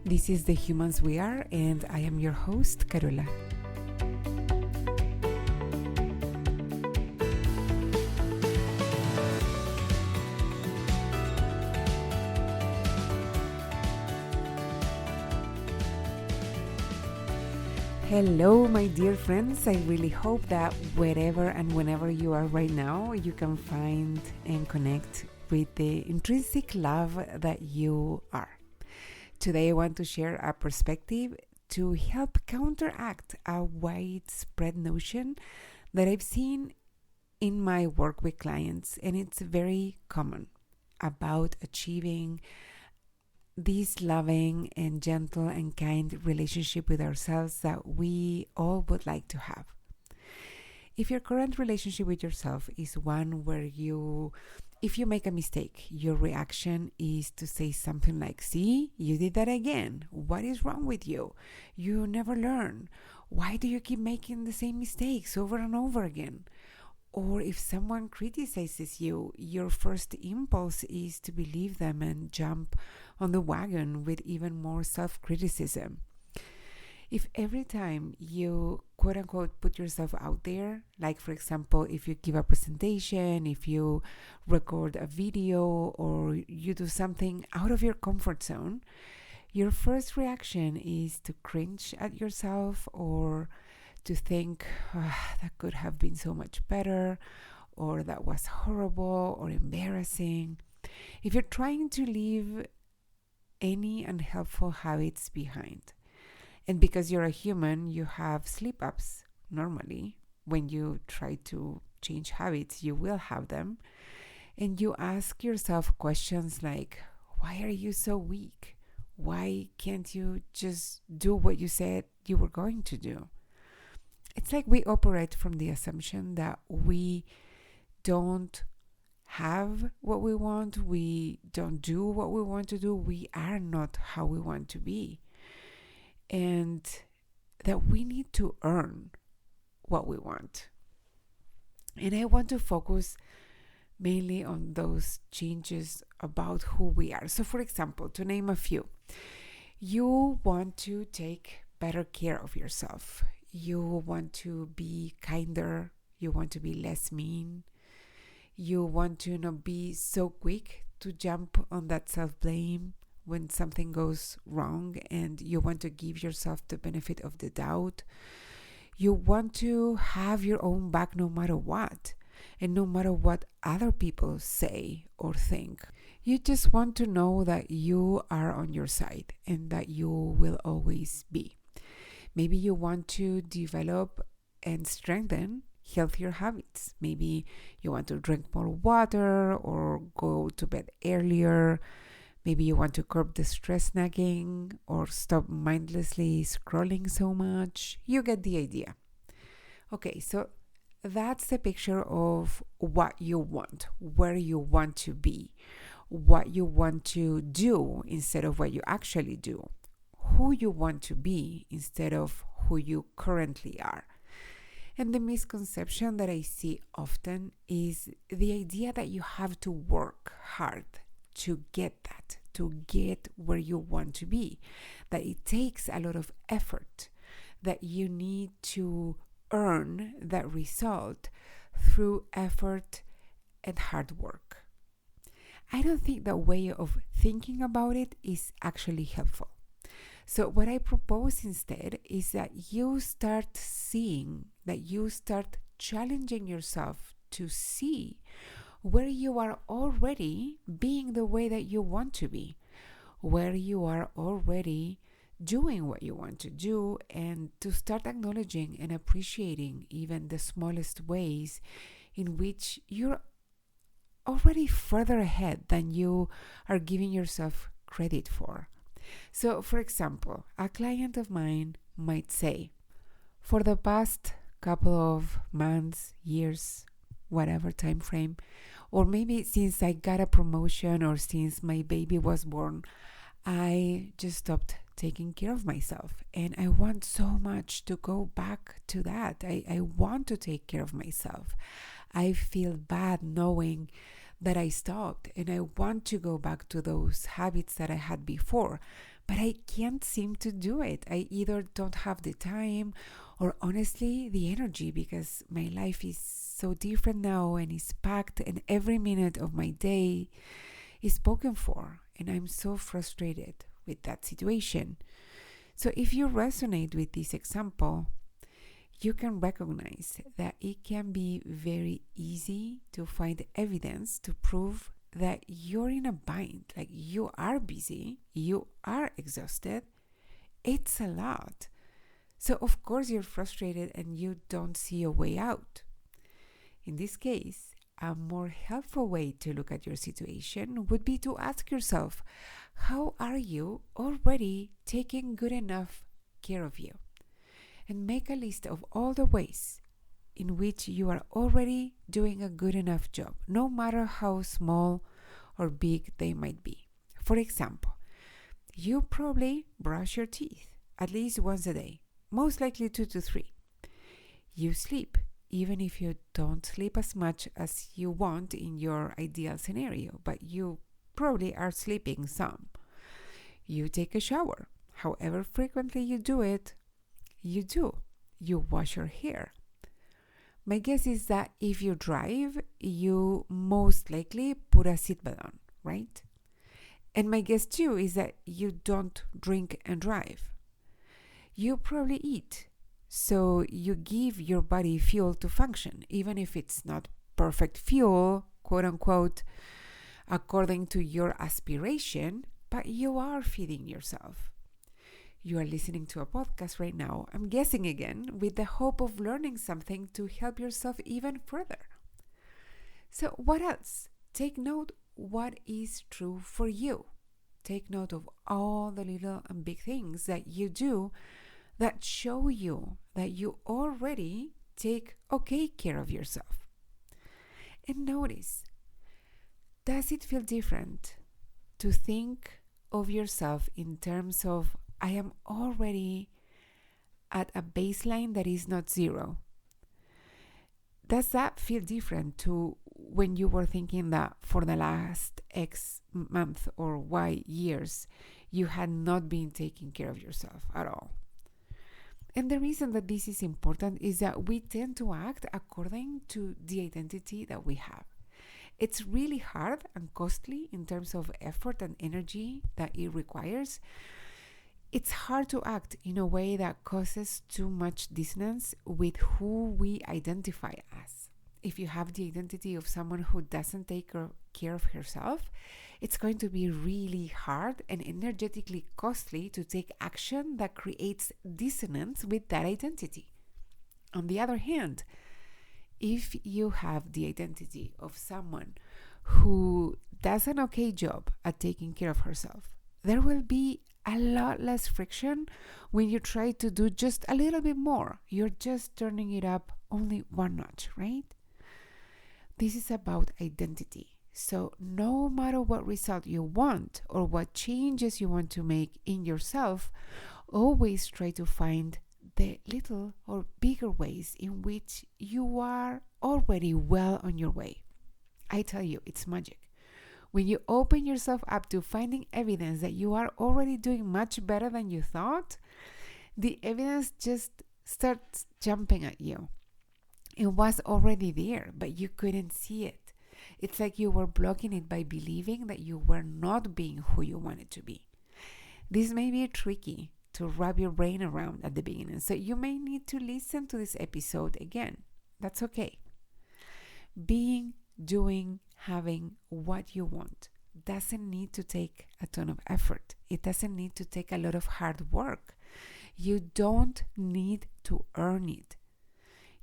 This is The Humans We Are, and I am your host, Carola. Hello, my dear friends. I really hope that wherever and whenever you are right now, you can find and connect with the intrinsic love that you are. Today, I want to share a perspective to help counteract a widespread notion that I've seen in my work with clients, and it's very common, about achieving this loving and gentle and kind relationship with ourselves that we all would like to have. If your current relationship with yourself is one where if you make a mistake, your reaction is to say something like, "See, you did that again. What is wrong with you? You never learn. Why do you keep making the same mistakes over and over again?" Or if someone criticizes you, your first impulse is to believe them and jump on the wagon with even more self-criticism. If every time you quote unquote put yourself out there, like for example, if you give a presentation, if you record a video, or you do something out of your comfort zone, your first reaction is to cringe at yourself or to think, that could have been so much better, or that was horrible or embarrassing. If you're trying to leave any unhelpful habits behind, and because you're a human, you have slip-ups normally. When you try to change habits, you will have them. And you ask yourself questions like, why are you so weak? Why can't you just do what you said you were going to do? It's like we operate from the assumption that we don't have what we want, we don't do what we want to do, we are not how we want to be, and that we need to earn what we want. And I want to focus mainly on those changes about who we are. So for example, to name a few, you want to take better care of yourself. You want to be kinder. You want to be less mean. You want to not be so quick to jump on that self-blame when something goes wrong, and you want to give yourself the benefit of the doubt. You want to have your own back no matter what, and no matter what other people say or think. You just want to know that you are on your side and that you will always be. Maybe you want to develop and strengthen healthier habits. Maybe you want to drink more water or go to bed earlier. Maybe you want to curb the stress nagging or stop mindlessly scrolling so much. You get the idea. Okay, so that's the picture of what you want, where you want to be, what you want to do instead of what you actually do, who you want to be instead of who you currently are. And the misconception that I see often is the idea that you have to work hard to get that, to get where you want to be, that it takes a lot of effort, that you need to earn that result through effort and hard work. I don't think that way of thinking about it is actually helpful. So what I propose instead is that you start seeing, that you start challenging yourself to see where you are already being the way that you want to be, where you are already doing what you want to do, and to start acknowledging and appreciating even the smallest ways in which you're already further ahead than you are giving yourself credit for. So, for example, a client of mine might say, for the past couple of months, years, whatever time frame, or maybe since I got a promotion or since my baby was born, I just stopped taking care of myself. And I want so much to go back to that. I want to take care of myself. I feel bad knowing that I stopped, and I want to go back to those habits that I had before. but I can't seem to do it. I either don't have the time or honestly the energy, because my life is so different now and is packed, and every minute of my day is spoken for, and I'm so frustrated with that situation. So if you resonate with this example, you can recognize that it can be very easy to find evidence to prove that you're in a bind, like you are busy, you are exhausted. It's a lot. So of course you're frustrated and you don't see a way out. In this case, a more helpful way to look at your situation would be to ask yourself, how are you already taking good enough care of you? And make a list of all the ways in which you are already doing a good enough job, no matter how small or big they might be. For example, you probably brush your teeth at least once a day, most likely 2 to 3. You sleep, even if you don't sleep as much as you want in your ideal scenario, but you probably are sleeping some. You take a shower, however frequently you do it. You wash your hair. My guess is that if you drive, you most likely put a seatbelt on, right? And my guess too is that you don't drink and drive. You probably eat, so you give your body fuel to function, even if it's not perfect fuel, quote unquote, according to your aspiration, but you are feeding yourself. You are listening to a podcast right now, I'm guessing again, with the hope of learning something to help yourself even further. So what else? Take note what is true for you. Take note of all the little and big things that you do that show you that you already take okay care of yourself. And notice, does it feel different to think of yourself in terms of I am already at a baseline that is not 0? Does that feel different to when you were thinking that for the last X month or Y years, you had not been taking care of yourself at all? And the reason that this is important is that we tend to act according to the identity that we have. It's really hard and costly in terms of effort and energy that it requires. It's hard to act in a way that causes too much dissonance with who we identify as. If you have the identity of someone who doesn't take care of herself, it's going to be really hard and energetically costly to take action that creates dissonance with that identity. On the other hand, if you have the identity of someone who does an okay job at taking care of herself, there will be a lot less friction when you try to do just a little bit more. You're just turning it up only one notch, right? This is about identity. So no matter what result you want or what changes you want to make in yourself, always try to find the little or bigger ways in which you are already well on your way. I tell you, it's magic. When you open yourself up to finding evidence that you are already doing much better than you thought, the evidence just starts jumping at you. It was already there, but you couldn't see it. It's like you were blocking it by believing that you were not being who you wanted to be. This may be tricky to wrap your brain around at the beginning, so you may need to listen to this episode again. That's okay. Being, doing, having what you want doesn't need to take a ton of effort. It doesn't need to take a lot of hard work. You don't need to earn it.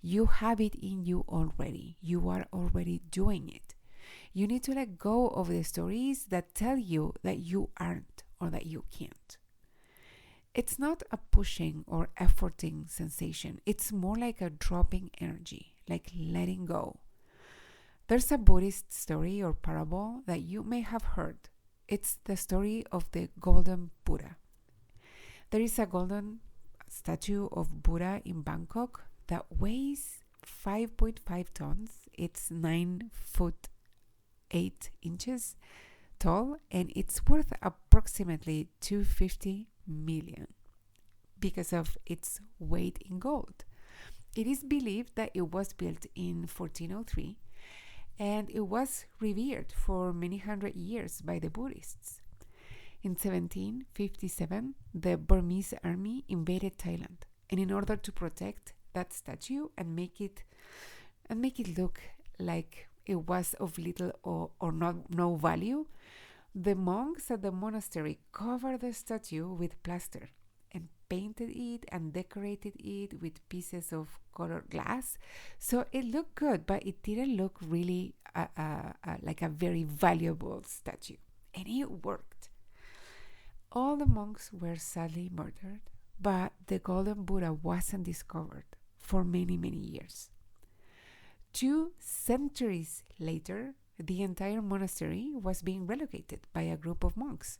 You have it in you already. You are already doing it. You need to let go of the stories that tell you that you aren't or that you can't. It's not a pushing or efforting sensation. It's more like a dropping energy, like letting go. There's a Buddhist story or parable that you may have heard. It's the story of the golden Buddha. There is a golden statue of Buddha in Bangkok that weighs 5.5 tons. It's 9 foot 8 inches tall, and it's worth approximately 250 million because of its weight in gold. It is believed that it was built in 1403, and it was revered for many hundred years by the Buddhists. In 1757, the Burmese army invaded Thailand, and in order to protect that statue and make it look like it was of little or no value, the monks at the monastery covered the statue with plaster and painted it and decorated it with pieces of colored glass. So it looked good, but it didn't look really like a very valuable statue. And it worked. All the monks were sadly murdered, but the golden Buddha wasn't discovered for many, many years. 2 centuries later, the entire monastery was being relocated by a group of monks.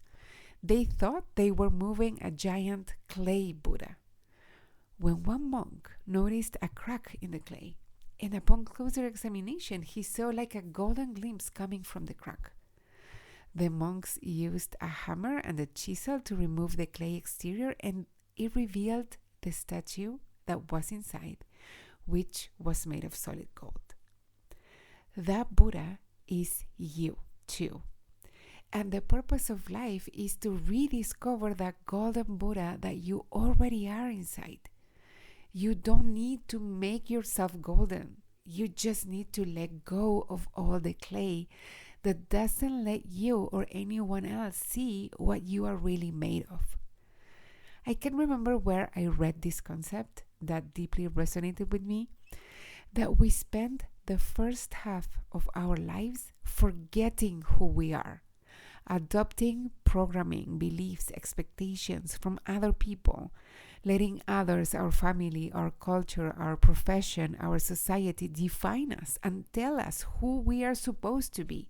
They thought they were moving a giant clay Buddha, when one monk noticed a crack in the clay, and upon closer examination, he saw like a golden glimpse coming from the crack. The monks used a hammer and a chisel to remove the clay exterior, and it revealed the statue that was inside, which was made of solid gold. That Buddha is you too. And the purpose of life is to rediscover that golden Buddha that you already are inside. You don't need to make yourself golden. You just need to let go of all the clay that doesn't let you or anyone else see what you are really made of. I can remember where I read this concept that deeply resonated with me, that we spend the first half of our lives forgetting who we are, adopting programming, beliefs, expectations from other people, letting others, our family, our culture, our profession, our society define us and tell us who we are supposed to be.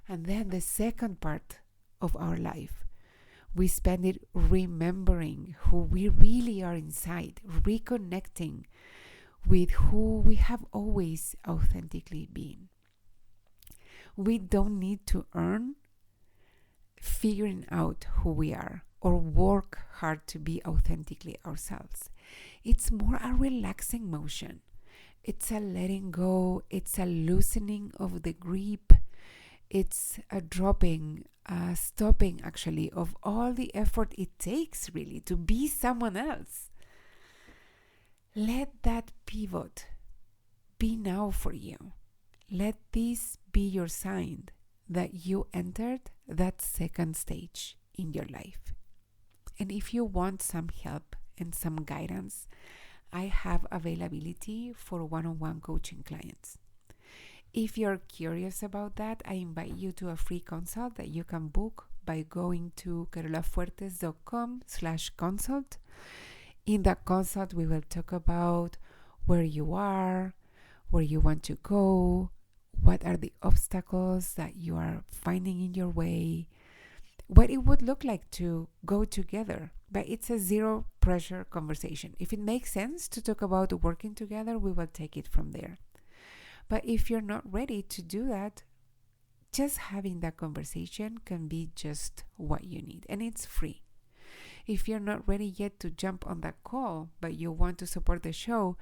And then the second part of our life, we spend it remembering who we really are inside, reconnecting with who we have always authentically been. We don't need to earn figuring out who we are or work hard to be authentically ourselves. It's more a relaxing motion. It's a letting go. It's a loosening of the grip. It's a dropping, stopping actually of all the effort it takes really to be someone else. Let that pivot be now for you. Let this be your sign that you entered that second stage in your life. And if you want some help and some guidance, I have availability for one-on-one coaching clients. If you're curious about that, I invite you to a free consult that you can book by going to carolafuertes.com/consult. In that consult, we will talk about where you are, where you want to go, what are the obstacles that you are finding in your way, what it would look like to go together. But it's a zero pressure conversation. If it makes sense to talk about working together, we will take it from there. But if you're not ready to do that, just having that conversation can be just what you need, and it's free. If you're not ready yet to jump on that call, but you want to support the show,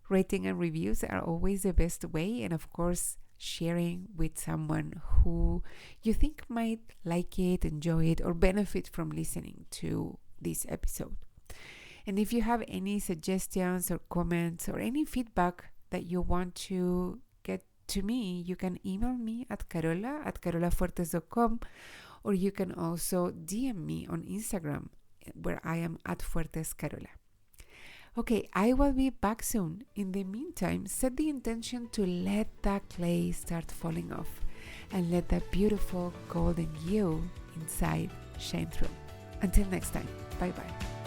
rating and reviews are always the best way. And of course, sharing with someone who you think might like it, enjoy it, or benefit from listening to this episode. And if you have any suggestions or comments or any feedback that you want to get to me, you can email me at carolafuertes.com, or you can also DM me on Instagram, where I am at FuertesCarola. Okay, I will be back soon. In the meantime, set the intention to let that clay start falling off and let that beautiful golden you inside shine through. Until next time, bye-bye.